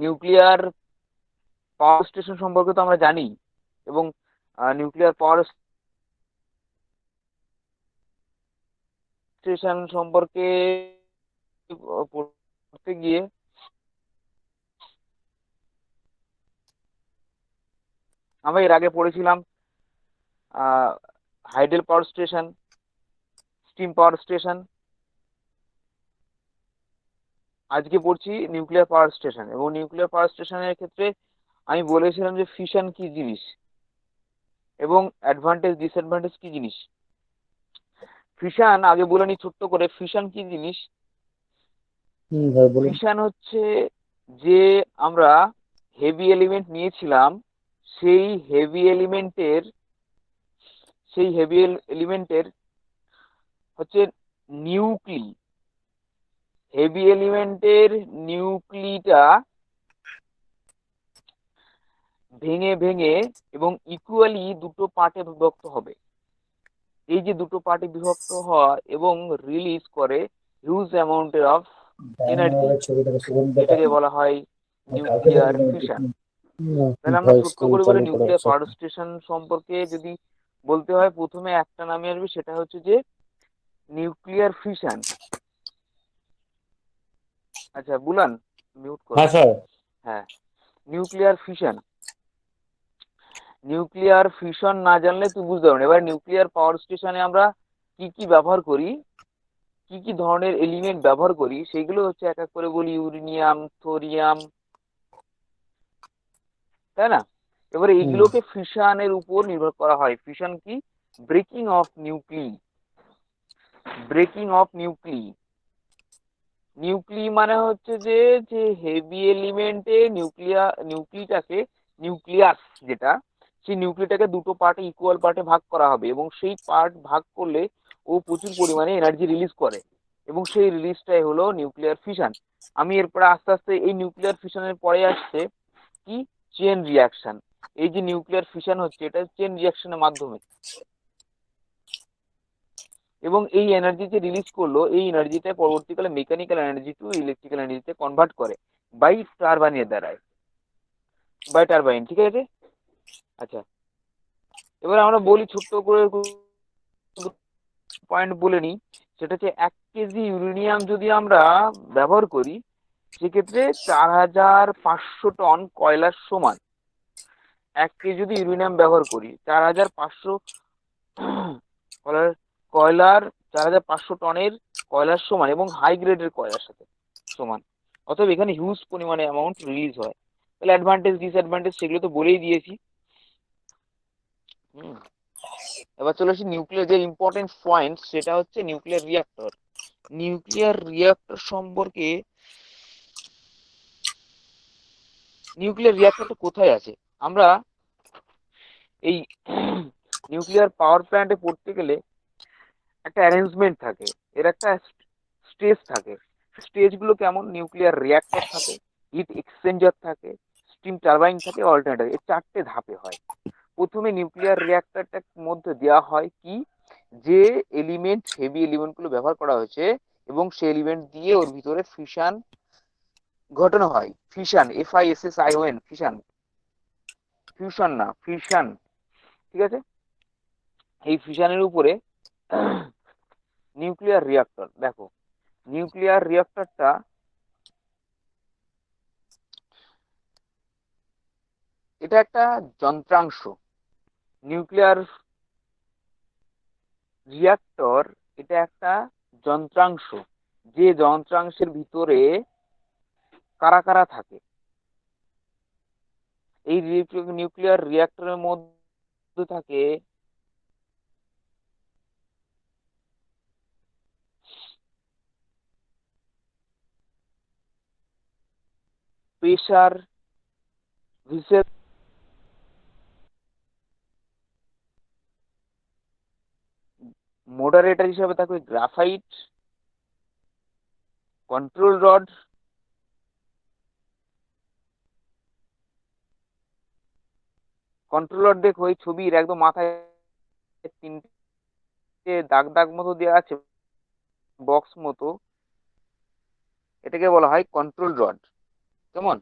Nuclear power station সম্পর্কে তো আমরা জানি, এবং নিউক্লিয়ার পাওয়ার স্টেশন সম্পর্কে পড়তে গিয়ে আমরা এর আগে পড়েছিলাম hydel power station, steam power station. আজকে পড়ছি নিউক্লিয়ার পাওয়ার স্টেশন, এবং নিউক্লিয়ার পাওয়ার স্টেশনের ক্ষেত্রে আমি বলেছিলাম যে ফিশন কি জিনিস এবং অ্যাডভান্টেজ ডিসঅ্যাডভান্টেজ কি জিনিস। ফিশন আগে বলে নি ছোট্ট করে, ফিশন কি জিনিস। ভাই বলুন। ফিশন হচ্ছে যে আমরা হেভি এলিমেন্ট নিয়েছিলাম, সেই হেভি এলিমেন্টের সেই হেভি এলিমেন্টের হচ্ছে নিউক্লি হেভি এলিমেন্টের নিউক্লিটা ভেঙে ভেঙে এবং ইকুয়ালি দুটো পার্টে বিভক্ত হবে। এই যে দুটো পার্টে বিভক্ত হওয়া এবং রিলিজ করে হিউজ অ্যামাউন্টের অফ এনার্জি, ডায়মন্ডের ছবিটাকে সুগন্ধি এটাকে পাঠান। বলা হয় কালকে থেকে নিউক্লিয়ার তুমি ফিশন। তাহলে আমরা ভয়েস ছোট্ট কল করে বলে চালু করো নিউক্লিয়ার সব। পাওয়ার স্টেশন সম্পর্কে যদি বলতে হয়, প্রথমে একটা নামে আসবে, সেটা হচ্ছে যে নিউক্লিয়ার ফিশন। আচ্ছা বুলান, মিউট করো। হ্যাঁ স্যার। হ্যাঁ, নিউক্লিয়ার ফিশন। নিউক্লিয়ার ফিশন না জানলে তুই বুঝতে পারবি না। এবার নিউক্লিয়ার পাওয়ার স্টেশনে আমরা কি কি ব্যবহার করি, কি কি ধরনের এলিমেন্ট ব্যবহার করি, সেগুলো হচ্ছে এক এক করে বলি। ইউরেনিয়াম, থোরিয়াম, তাই না? এবারে হুম। এইগুলোকে ফিশনের উপর নির্ভর করা হয়। ফিশন কি? Breaking of nuclei. Breaking of nuclei, nuclei মানে হচ্ছে যে যে হেভি এলিমেন্টে নিউক্লিটাকে, নিউক্লিয়াস যেটা, সেই নিউক্লিটাকে দুটো পার্টে, ইকুয়াল পার্টে ভাগ করা হবে, এবং সেই পার্ট ভাগ করলে ও প্রচুর পরিমাণে এনার্জি রিলিজ করে, এবং সেই রিলিজটাই হলো নিউক্লিয়ার ফিশন। আমি এরপরে আস্তে আস্তে এই নিউক্লিয়ার ফিশনের পরে আসছে কি, চেন রিয়াকশন। এই যে নিউক্লিয়ার ফিশন হচ্ছে, এটা চেন রিয়াকশনের মাধ্যমে, এবং এই এনার্জি যে রিলিজ করলো, এই এনার্জিটা পরবর্তীকালে মেকানিক্যাল এনার্জি টু ইলেকট্রিক্যাল এনার্জিতে কনভার্ট করে বাই টারবাইনের দ্বারায়, বাই টারবাইন। ঠিক আছে? আচ্ছা, এবার আমরা বলি ছোট্ট করে পয়েন্ট বলে নিই। সেটা হচ্ছে 1 কেজি ইউরেনিয়াম যদি আমরা ব্যবহার করি, সেক্ষেত্রে 4500 টন কয়লার সমান। 1 কেজি যদি ইউরেনিয়াম ব্যবহার করি, 4500 কয়লার কয়লার 4500 টনের কয়লার সমান, এবং হাই গ্রেডের কয়লার সাথে সমান। অতএব এখানে হিউজ পরিমাণে অ্যামাউন্ট রিলিজ হয়। তাহলে অ্যাডভান্টেজ ডিসঅ্যাডভান্টেজ সেগুলো তো বলেই দিয়েছি। হুম। এবার চলে আসি নিউক্লিয়ার যে ইম্পর্টেন্ট পয়েন্ট, সেটা হচ্ছে নিউক্লিয়ার রিয়াক্টর। নিউক্লিয়ার রিয়াক্টর সম্পর্কে, নিউক্লিয়ার রিয়াক্টরটা কোথায় আছে? আমরা এই নিউক্লিয়ার পাওয়ার প্ল্যান্টে পড়তে গেলে একটা অ্যারেঞ্জমেন্ট থাকে, এর একটা স্টেজ থাকে। স্টেজ গুলো কেমন? নিউক্লিয়ার রিয়াক্টর থাকে, হিট এক্সচেঞ্জার থাকে, স্টিম টারবাইন থাকে, অল্টারনেটর। এই 4ধাপে হয়। প্রথমে নিউক্লিয়ার রিয়াক্টরটার মধ্যে দেওয়া হয় কি, যে এলিমেন্ট, হেভি এলিমেন্ট গুলো ব্যবহার করা হয়েছে, এবং সেই এলিমেন্ট দিয়ে ওর ভিতরে ফিশন ঘটানো হয়। ফিশন, FISSION, ফিশন, ফিউশন না, ফিশন। ঠিক আছে? এই ফিশনের উপরে নিউক্লিয়ার রিয়াক্টর, দেখো, নিউক্লিয়ার রিয়াক্টরটা এটা একটা যন্ত্রাংশ। নিউক্লিয়ার রিয়াক্টর এটা একটা যন্ত্রাংশ, যে যন্ত্রাংশের ভিতরে কারা কারা থাকে। এই নিউক্লিয়ার রিয়াক্টরের মধ্যে থাকে প্রেসার ভিসেল, মডারেটর হিসাবে থাকবে graphite, control rod, control rod দেখো ওই ছবির একদম মাথায় 3টে দাগ দাগ মতো দেওয়া আছে, বক্স মতো, এটাকে বলা হয় কন্ট্রোল রড। কেমন?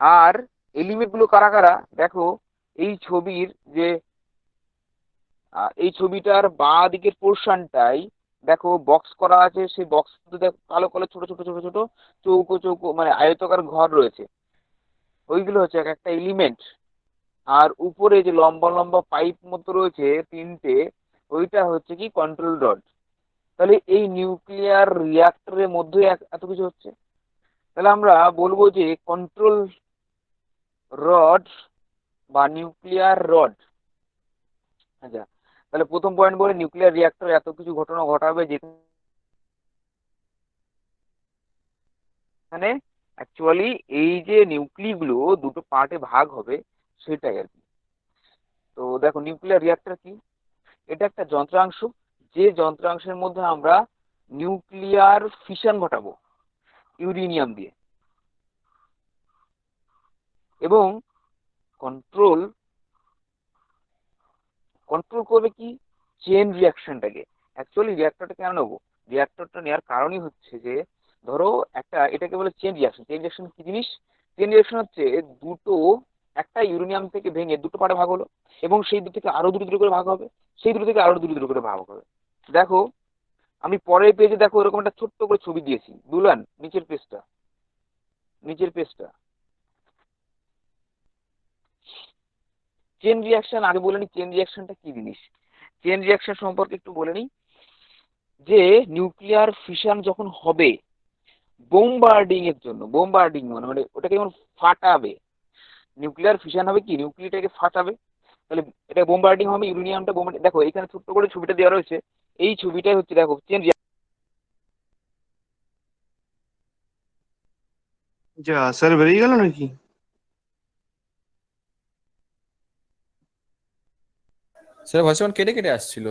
আর এলিমেন্ট গুলো কারা কারা দেখো, এই ছবির যে এই ছবিটার বাঁ দিকের পোর্শনটাই দেখো বক্স করা আছে, সেই বক্স দেখো কালো কালো ছোট ছোট ছোট ছোট চৌকো চৌকো মানে আয়তাকার ঘর রয়েছে, ওইগুলো হচ্ছে এক একটা এলিমেন্ট। আর উপরে যে লম্বা লম্বা পাইপ মতো রয়েছে তিনটে, ওইটা হচ্ছে কি কন্ট্রোল রড। তাহলে এই নিউক্লিয়ার রিয়াক্টরের মধ্যে এত কিছু হচ্ছে। তাহলে আমরা বলবো যে কন্ট্রোল রড বা নিউক্লিয়ার রড। আচ্ছা, তাহলে প্রথম পয়েন্ট বলে নিউক্লিয়ার রিয়াক্টর এত কিছু ঘটনা ঘটাবে যেখানে অ্যাকচুয়ালি এই যে নিউক্লি গুলো দুটো পার্টে ভাগ হবে, সেটাই আর কি। তো দেখো নিউক্লিয়ার রিয়াক্টর কি, এটা একটা যন্ত্রাংশ, যে যন্ত্রাংশের মধ্যে আমরা নিউক্লিয়ার ফিশন ঘটাবো ইউরেনিয়াম দিয়ে, এবং কন্ট্রোল কন্ট্রোল করবে কি চেন রিয়াকশনটাকে। অ্যাকচুয়ালি রিয়াক্টরটা কেন নেবো, রিয়াক্টরটা নেওয়ার কারণই হচ্ছে যে ধরো একটা, এটাকে বলে চেন রিয়াকশন। চেন রিয়াকশন কি জিনিস? চেন রিয়াকশন হচ্ছে দুটো, একটা ইউরেনিয়াম থেকে ভেঙে দুটো পার্টে ভাগ হলো, এবং সেই দুটো থেকে আরো দুটো দুটো করে ভাগ হবে, সেই দুটো থেকে আরো দুটো দুটো করে ভাগ হবে। দেখো আমি পরের পেজে দেখো এরকম একটা ছোট্ট করে ছবি দিয়েছি, বুঝলেন? নিচের পেজটা চেন রিয়াকশন আগে বলে নি, চেন রিয়াকশনটা কি জিনিস। চেন রিয়াকশন সম্পর্কে একটু বলে নিই, যে নিউক্লিয়ার ফিশন যখন হবে বোমবার্ডিং এর জন্য, বোমবার্ডিং মানে মানে ওটাকে যেমন ফাটাবে, নিউক্লিয়ার ফিশন হবে কি নিউক্লিয়ারটাকে ফাটাবে, তাহলে এটা বোমবার্ডিং হবে, ইউরেনিয়ামটা বোমবার্ডিং। দেখো এখানে ছোট্ট করে ছবিটা দেওয়া রয়েছে, এই ছবিটাই হচ্ছে দেখো চেন। যা স্যার বেরিয়ে গেল নাকি? স্যার ভয়েস কেমন কেটে কেটে আসছিল।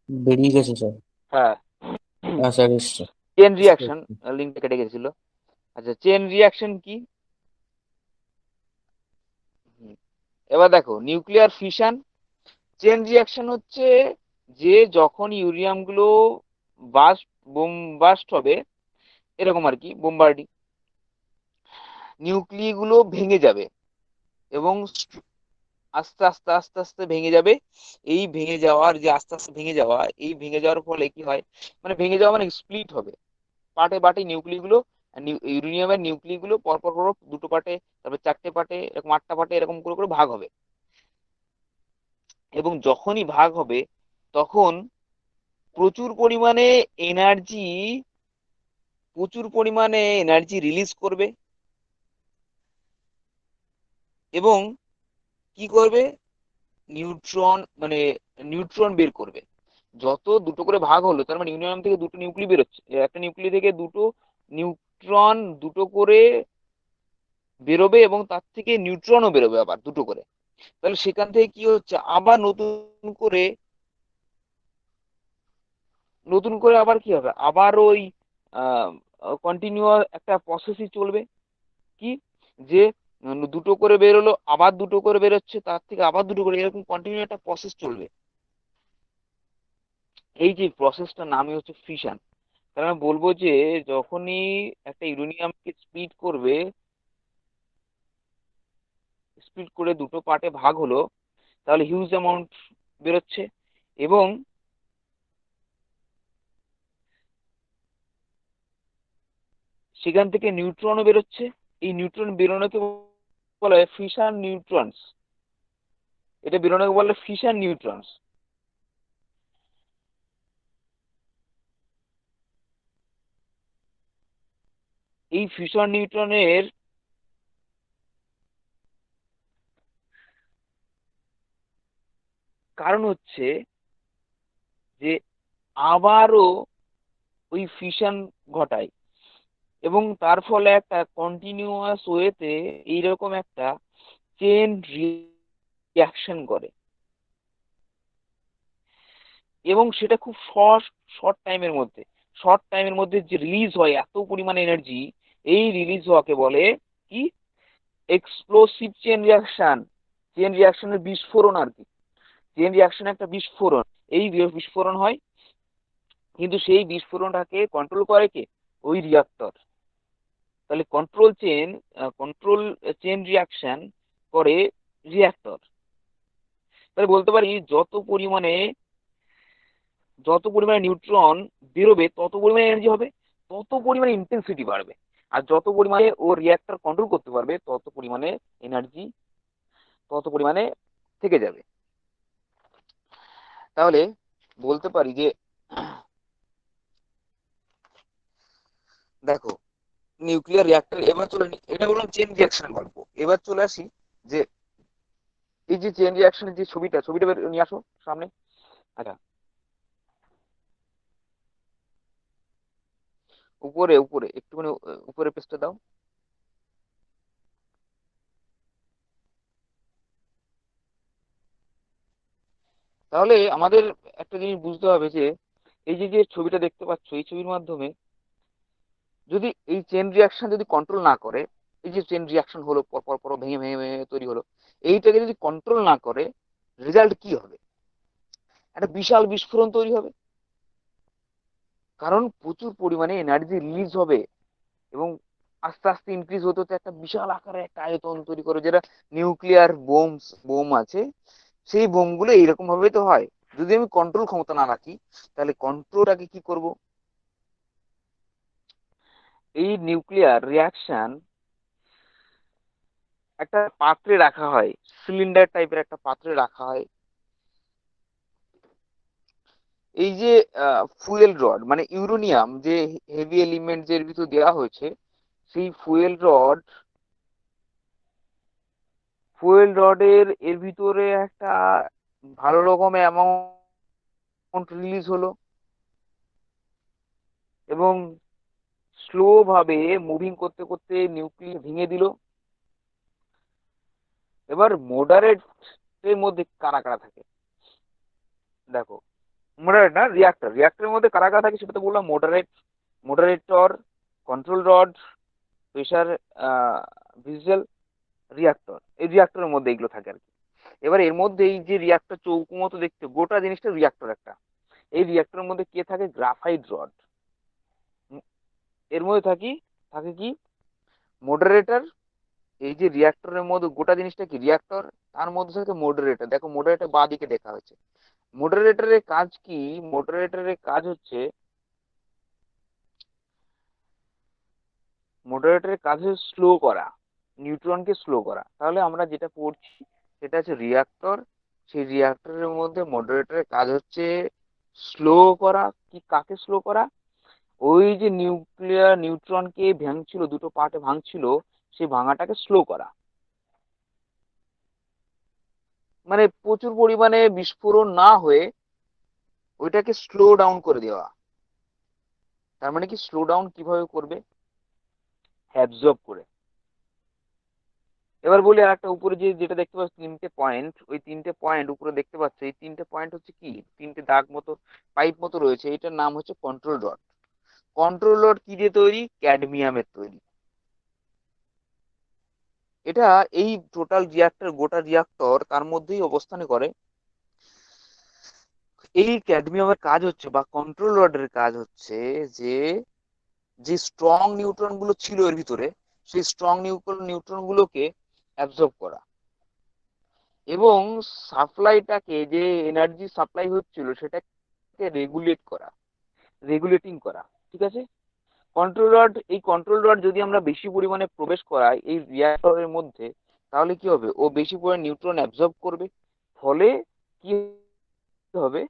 বেরিয়ে গেছে স্যার। হ্যাঁ, হ্যাঁ স্যার এসছে। চেন রিয়াকশন, লিঙ্কটা কেটে গেছিল। আচ্ছা, চেন রিয়াকশন কি? হুম, এবার দেখো নিউক্লিয়ার ফিশন, চেন রিয়াকশন হচ্ছে যে যখন ইউরেনিয়াম গুলো বাস্ট বোম বাস্ট হবে, এরকম আর কি বোমবার্ডিং, নিউক্লি গুলো ভেঙে যাবে, এবং আস্তে আস্তে আস্তে আস্তে ভেঙে যাবে। এই ভেঙে যাওয়ার যে আস্তে আস্তে ভেঙে যাওয়া, এই ভেঙে যাওয়ার ফলে কি হয়, মানে ভেঙে যাওয়া মানে স্প্লিট হবে পার্টে পার্টে নিউক্লি গুলো, ইউরেনিয়ামের নিউক্লি গুলো পরপর পর দুটো পার্টে, তারপর চারটে পার্টে, এরকম আটটা পার্টে এরকম করে করে ভাগ হবে। এবং যখনই ভাগ হবে তখন প্রচুর পরিমাণে এনার্জি প্রচুর পরিমাণে এনার্জি রিলিজ করবে, এবং কি করবে, নিউট্রন মানে নিউট্রন বের করবে। যত দুটো করে ভাগ হলো তার মানে ইউরেনিয়াম থেকে দুটো নিউক্লি বেরোচ্ছে, একটা নিউক্লি থেকে দুটো নিউট্রন দুটো করে বেরোবে, এবং তার থেকে নিউট্রনও বেরোবে আবার দুটো করে। তাহলে সেখান থেকে কি হচ্ছে, আবার নতুন করে আবার কি হবে, আবার ওই কন্টিনিউয়াস একটা প্রসেসই চলবে। কি, যে দুটো করে বেরোলো, আবার দুটো করে বেরোচ্ছে, তার থেকে আবার দুটো করে, এরকম কন্টিনিউ একটা প্রসেস চলবে। এই যে প্রসেসটার নামই হচ্ছে ফিশন। তাহলে আমি বলবো যে যখনই একটা ইউরেনিয়ামকে স্প্লিট করে দুটো পার্টে ভাগ হলো, তাহলে হিউজ অ্যামাউন্ট বেরোচ্ছে, এবং সেখান থেকে নিউট্রনও বেরোচ্ছে। এই নিউট্রন বেরোনোকে বলা হয় ফিশন নিউট্রনস, এটা বেরোনোকে বলে ফিশন নিউট্রনস। এই ফিশন নিউট্রনের কারণ হচ্ছে যে আবারও ওই ফিশন ঘটায়, এবং তার ফলে একটা কন্টিনিউয়াস ওয়েতে এইরকম একটা চেন রিয়াকশন করে, এবং সেটা খুব শর্ট শর্ট টাইমের মধ্যে শর্ট টাইমের মধ্যে যে রিলিজ হয় এত পরিমাণ এনার্জি, এই রিলিজ হওয়াকে বলে কি এক্সপ্লোসিভ চেন রিয়াকশন। চেন রিয়াকশনের বিস্ফোরণ আর কি, চেন রিয়াকশন একটা বিস্ফোরণ। এই বিস্ফোরণ হয়, কিন্তু সেই বিস্ফোরণটাকে কন্ট্রোল করে কে? ওই রিয়াক্টর। তাহলে কন্ট্রোল চেন রিয়াকশন করে রিয়াক্টর। তাহলে বলতে পারি যত পরিমাণে নিউট্রন বেরোবে তত পরিমাণে এনার্জি হবে, তত পরিমাণে ইন্টেন্সিটি বাড়বে। আর যত পরিমাণে ও রিয়াক্টর কন্ট্রোল করতে পারবে তত পরিমাণে এনার্জি তত পরিমাণে থেকে যাবে। তাহলে বলতে পারি যে দেখো, নিউক্লিয়ার রিয়াক্টর, এবার এটা বললাম চেন রিয়াকশনের গল্প। এবার চলে আসি যে এই যে চেন রিয়াকশনের যে ছবিটা নিয়ে আসো সামনে। আচ্ছা, উপরে উপরে একটুখানি উপরে পেজটা দাও। তাহলে আমাদের একটা জিনিস বুঝতে হবে যে এই যে যে ছবিটা দেখতে পাচ্ছ, এই ছবির মাধ্যমে যদি এই চেন রিয়াকশন যদি কন্ট্রোল না করে, এই যে চেন রিয়াকশন হলো পর পর পর ভেঙে ভেঙে ভেঙে তৈরি হলো, এইটাকে যদি কন্ট্রোল না করে রেজাল্ট কি হবে? একটা বিশাল বিস্ফোরণ তৈরি হবে। কারণ প্রচুর পরিমাণে এনার্জি রিলিজ হবে এবং আস্তে আস্তে ইনক্রিজ হতে হতে একটা বিশাল আকারে একটা আয়তন তৈরি করে, যেটা নিউক্লিয়ার বোম আছে, সেই বোমগুলো এইরকম ভাবে তো হয়। যদি আমি কন্ট্রোল ক্ষমতা না রাখি, তাহলে কন্ট্রোলটাকে কি করব? এই নিউক্লিয়ার রিয়াকশন একটা পাত্রে রাখা হয়, সিলিন্ডার টাইপের একটা পাত্রে রাখা হয়। এই যে ফুয়েল রড মানে ইউরেনিয়াম, যে হেভি এলিমেন্ট এর ভিতর দেওয়া হয়েছে, সেই ফুয়েল রডের এর ভিতরে একটা ভালো রকম অ্যামাউন্ট রিলিজ হলো এবং স্লো ভাবে মুভিং করতে করতে নিউক্লিয়াস ভেঙে দিল। এবার মডারেট এর মধ্যে কারা কারা থাকে? দেখো, মডারেট না, রিয়াক্টরের মধ্যে কারা কারা থাকে সেটা তো বললাম। Moderator, control rod, pressure vessel, reactor. এই রিয়াক্টরের মধ্যে এগুলো থাকে আর কি। এবার এর মধ্যে এই যে রিয়াক্টর চৌকো মতো দেখতে, গোটা জিনিসটা রিয়াক্টর একটা। এই রিয়াক্টরের মধ্যে কে থাকে? Graphite rod. এর মধ্যে থাকে কি? মডারেটর। এই যে রিয়াক্টরের মধ্যে গোটা জিনিসটা কি রিয়াক্টর, তার মধ্যে থাকে মডারেটর। দেখো মডারেটর বাঁ দিকে দেখা হয়েছে। মডারেটরের কাজ কি? মডারেটরের কাজ হচ্ছে স্লো করা, নিউট্রনকে স্লো করা। তাহলে আমরা যেটা পড়ছি সেটা হচ্ছে রিয়াক্টর। সেই রিয়াক্টরের মধ্যে মডারেটরের কাজ হচ্ছে স্লো করা। কি, কাকে স্লো করা? ওই যে নিউট্রনকে ভাঙছিল, দুটো পার্টে ভাঙছিল, সেই ভাঙাটাকে স্লো করা। মানে প্রচুর পরিমাণে বিস্ফোরণ না হয়ে ওইটাকে স্লো ডাউন করে দেওয়া। তার মানে কি, স্লো ডাউন কিভাবে করবে? অ্যাবজর্ব করে। এবার বলি আর একটা, উপরে যে যেটা দেখতে পাচ্ছ তিনটে পয়েন্ট, ওই তিনটে পয়েন্ট উপরে দেখতে পাচ্ছ, এই তিনটে পয়েন্ট হচ্ছে কি, তিনটে দাগ মতো পাইপ মতো রয়েছে, এটার নাম হচ্ছে কন্ট্রোল রড। কন্ট্রোল রড কি দিয়ে তৈরি? ক্যাডমিয়ামের তৈরি। এটা এই টোটাল গোটা রিয়াক্টর তার মধ্যেই অবস্থান করে। এই ক্যাডমিয়ামের কাজ হচ্ছে, বা কন্ট্রোল রডের কাজ হচ্ছে যে যে স্ট্রং নিউট্রন গুলো ছিল এর ভিতরে, সেই স্ট্রং নিউট্রন গুলোকে অ্যাবজর্ব করা এবং সাপ্লাইটাকে, যে এনার্জি সাপ্লাই হচ্ছিল সেটাকে রেগুলেটিং করা। ঠিক আছে? কন্ট্রোল রড যদি আমরা বেশি পরিমাণে প্রবেশ করাই এই রিয়াক্টরের মধ্যে, তাহলে কি হবে? ও বেশি পরিমাণে নিউট্রন অ্যাবজর্ব করবে। ফলে কি হবে?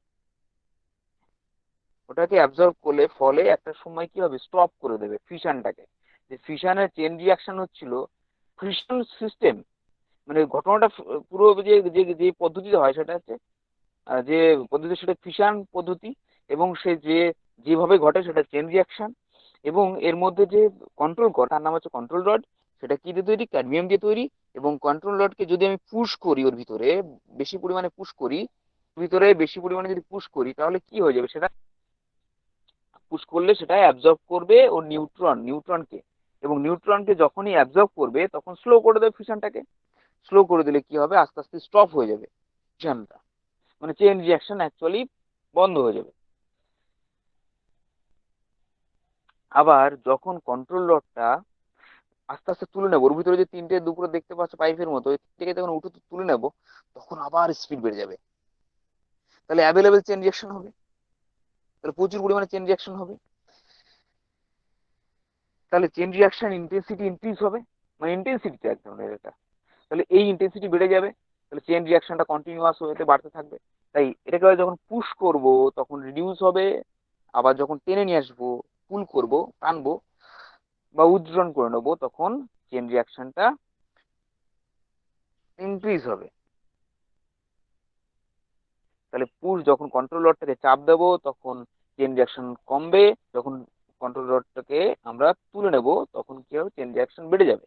ওটাকে অ্যাবজর্ব করলে ফলে একটা সময় কি হবে? স্টপ করে দেবে ফিশনটাকে। যে ফিশনের চেন রিয়াকশন হচ্ছিল, ফিশন সিস্টেম মানে ঘটনাটা পুরো যে যে যে পদ্ধতিতে হয় সেটা হচ্ছে যে পদ্ধতি, সেটা ফিশন পদ্ধতি। এবং সে যেভাবে ঘটে সেটা চেন রিয়াকশন। এবং এর মধ্যে যে কন্ট্রোল রড, তার নাম হচ্ছে কন্ট্রোল রড। সেটা কি দিয়ে তৈরি? ক্যাডমিয়াম দিয়ে তৈরি। এবং কন্ট্রোল রডকে যদি আমি পুশ করি, ওর ভিতরে বেশি পরিমাণে যদি পুশ করি, তাহলে কি হয়ে যাবে? সেটা পুশ করলে সেটা অ্যাবজর্ব করবে ও নিউট্রনকে। এবং নিউট্রনকে যখনই অ্যাবজর্ব করবে তখন স্লো করে দেবে ফিশনটাকে। স্লো করে দিলে কি হবে? আস্তে আস্তে স্টপ হয়ে যাবে ফিশনটা। মানে চেইন রিয়াকশন অ্যাকচুয়ালি বন্ধ হয়ে যাবে। আবার যখন কন্ট্রোল রডটা আস্তে আস্তে তুলে নেবো, ওর ভিতরে যে তিনটে দুপুরে দেখতে পাচ্ছ পাইপের মতো, ওই থেকে যখন উঠে তুলে নেবো, তখন আবার স্পিড বেড়ে যাবে। তাহলে অ্যাভেলেবেল চেন রিয়াকশন হবে, তাহলে প্রচুর পরিমাণে চেন রিয়াকশন হবে। তাহলে চেন রিয়াকশন ইন্টেন্সিটি ইনক্রিজ হবে, মানে ইন্টেন্সিটিটা এক ধরনের এটা। তাহলে এই ইন্টেন্সিটি বেড়ে যাবে, তাহলে চেন রিয়াকশনটা কন্টিনিউয়াস হতে বাড়তে থাকবে। তাই এটাকে যখন পুশ করব তখন রিডিউস হবে, আবার যখন টেনে নিয়ে আসবো, পুল করব, টানবো বা উজ্জরণ করে নেবো, তখন চেন রিয়াকশনটা ইনক্রিজ হবে। তাহলে পুশ যখন কন্ট্রোল রডটাকে চাপ দেবো তখন চেন রিয়াকশন কমবে, যখন কন্ট্রোল রডটাকে আমরা তুলে নেব তখন কি হবে, চেন রিয়াকশন বেড়ে যাবে।